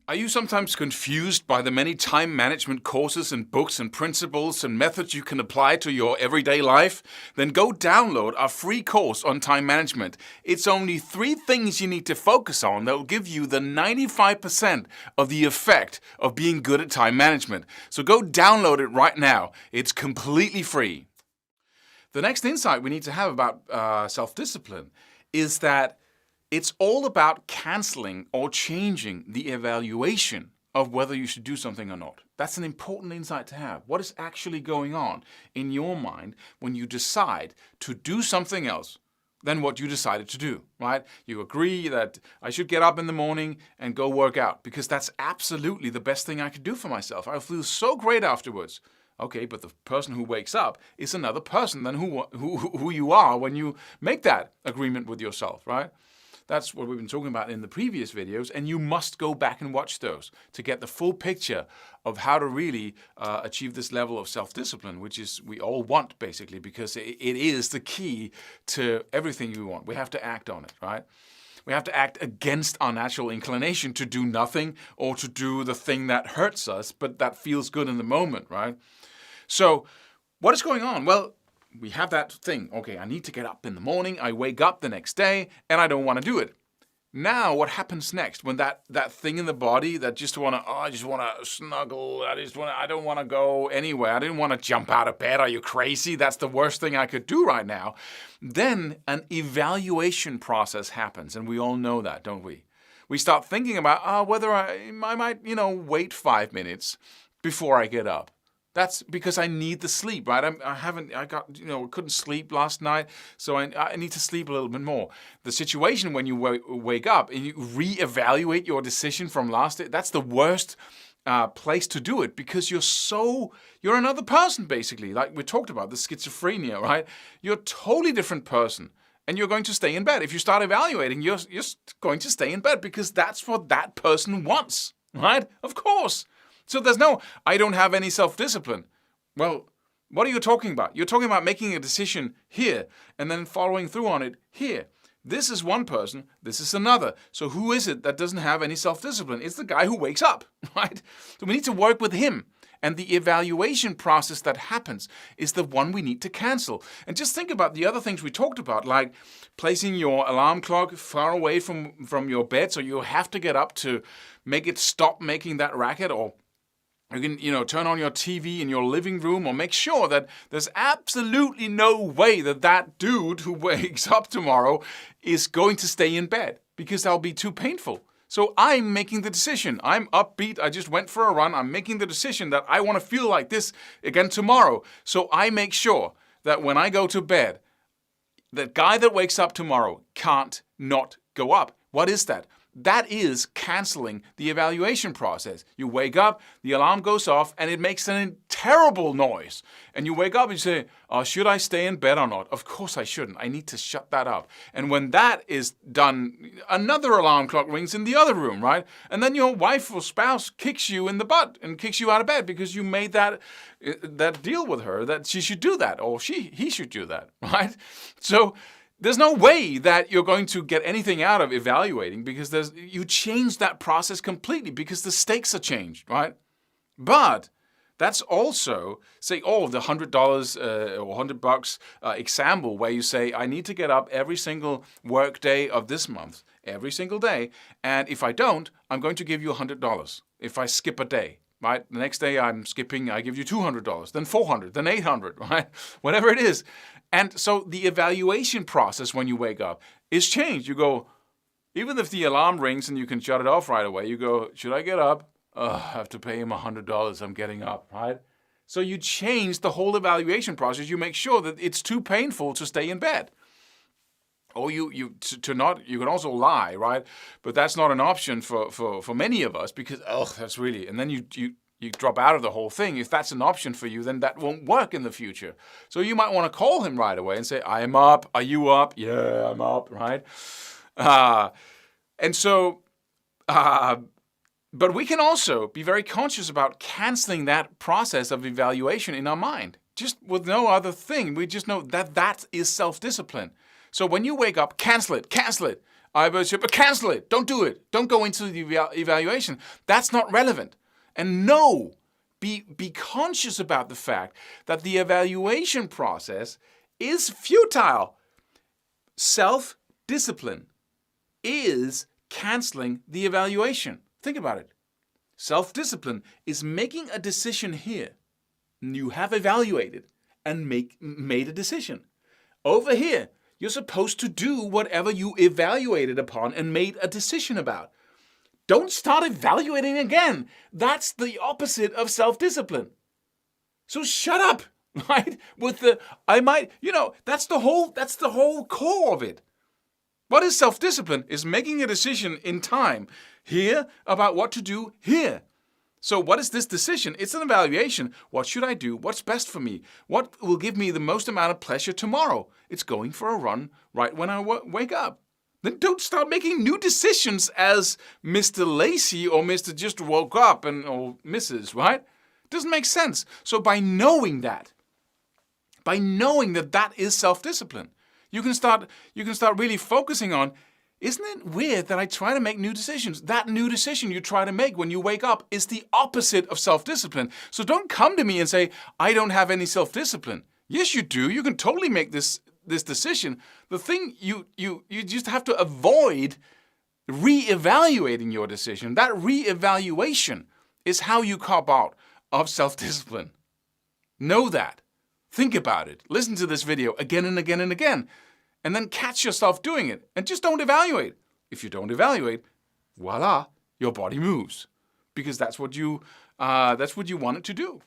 Are you sometimes confused by the many time management courses and books and principles and methods you can apply to your everyday life? Then go download our free course on time management. It's only 3 things you need to focus on that will give you the 95% of the effect of being good at time management. So go download it right now. It's completely free. The next insight we need to have about self-discipline is that it's all about canceling or changing the evaluation of whether you should do something or not. That's an important insight to have. What is actually going on in your mind when you decide to do something else than what you decided to do, right? You agree that I should get up in the morning and go work out because that's absolutely the best thing I could do for myself. I'll feel so great afterwards. Okay, but the person who wakes up is another person than who you are when you make that agreement with yourself, right? That's what we've been talking about in the previous videos, and you must go back and watch those to get the full picture of how to really achieve this level of self-discipline, which is we all want, basically, because it is the key to everything we want. We have to act on it, right? We have to act against our natural inclination to do nothing or to do the thing that hurts us, but that feels good in the moment, right? So what is going on? Well, we have that thing. Okay, I need to get up in the morning. I wake up the next day and I don't want to do it. Now, what happens next when that thing in the body that I just want to snuggle. I don't want to go anywhere. I didn't want to jump out of bed. Are you crazy? That's the worst thing I could do right now. Then an evaluation process happens, and we all know that, don't we? We start thinking about whether I might, wait 5 minutes before I get up. That's because I need the sleep, right? Couldn't sleep last night, so I need to sleep a little bit more. The situation when you wake up and you reevaluate your decision from last day, that's the worst place to do it because you're another person, basically. Like we talked about, the schizophrenia, right? You're a totally different person. And you're going to stay in bed. If you start evaluating, you're going to stay in bed because that's what that person wants, right? Of course. So there's I don't have any self-discipline. Well, what are you talking about? You're talking about making a decision here and then following through on it here. This is one person, this is another. So who is it that doesn't have any self-discipline? It's the guy who wakes up, right? So we need to work with him. And the evaluation process that happens is the one we need to cancel. And just think about the other things we talked about, like placing your alarm clock far away from your bed so you have to get up to make it stop making that racket, or you can, turn on your TV in your living room, or make sure that there's absolutely no way that dude who wakes up tomorrow is going to stay in bed because that'll be too painful. So I'm making the decision. I'm upbeat. I just went for a run. I'm making the decision that I want to feel like this again tomorrow. So I make sure that when I go to bed, the guy that wakes up tomorrow can't not go up. What is that? That is canceling the evaluation process. You wake up, the alarm goes off, and it makes a terrible noise. And you wake up and you say, should I stay in bed or not? Of course I shouldn't. I need to shut that up. And when that is done, another alarm clock rings in the other room, right? And then your wife or spouse kicks you in the butt and kicks you out of bed because you made that deal with her that she should do that, or he should do that, right? So there's no way that you're going to get anything out of evaluating because you change that process completely because the stakes are changed, right? But that's also, say, the $100 or $100 example where you say, I need to get up every single work day of this month, every single day, and if I don't, I'm going to give you $100 if I skip a day. Right? The next day I'm skipping, I give you $200, then $400, then $800, right? Whatever it is. And so the evaluation process when you wake up is changed. You go, even if the alarm rings and you can shut it off right away, you go, should I get up? I have to pay him $100, I'm getting up, right? So you change the whole evaluation process. You make sure that it's too painful to stay in bed. Or you can also lie, right? But that's not an option for many of us because, that's really, and then you drop out of the whole thing. If that's an option for you, then that won't work in the future. So you might want to call him right away and say, I am up. Are you up? Yeah, I'm up, right? But we can also be very conscious about canceling that process of evaluation in our mind. Just with no other thing. We just know that is self-discipline. So when you wake up, cancel it. I would say, but cancel it. Don't do it. Don't go into the evaluation. That's not relevant. And no, be conscious about the fact that the evaluation process is futile. Self-discipline is canceling the evaluation. Think about it. Self-discipline is making a decision here. You have evaluated and made a decision. Over here, you're supposed to do whatever you evaluated upon and made a decision about. Don't start evaluating again. That's the opposite of self-discipline. So shut up, right? With the, that's the whole core of it. What is self-discipline? Is making a decision in time here about what to do here. So what is this decision? It's an evaluation. What should I do? What's best for me? What will give me the most amount of pleasure tomorrow? It's going for a run right when I wake up. Then don't start making new decisions as Mr. Lazy or Mr. Just Woke Up or Mrs., right? Doesn't make sense. So by knowing that that is self-discipline, you can start really focusing on, isn't it weird that I try to make new decisions? That new decision you try to make when you wake up is the opposite of self-discipline. So don't come to me and say, I don't have any self-discipline. Yes, you do. You can totally make this decision. The thing you just have to avoid re-evaluating your decision. That re-evaluation is how you cop out of self-discipline. Know that. Think about it. Listen to this video again and again and again. And then catch yourself doing it. And just don't evaluate. If you don't evaluate, voila, your body moves. Because that's what you want it to do.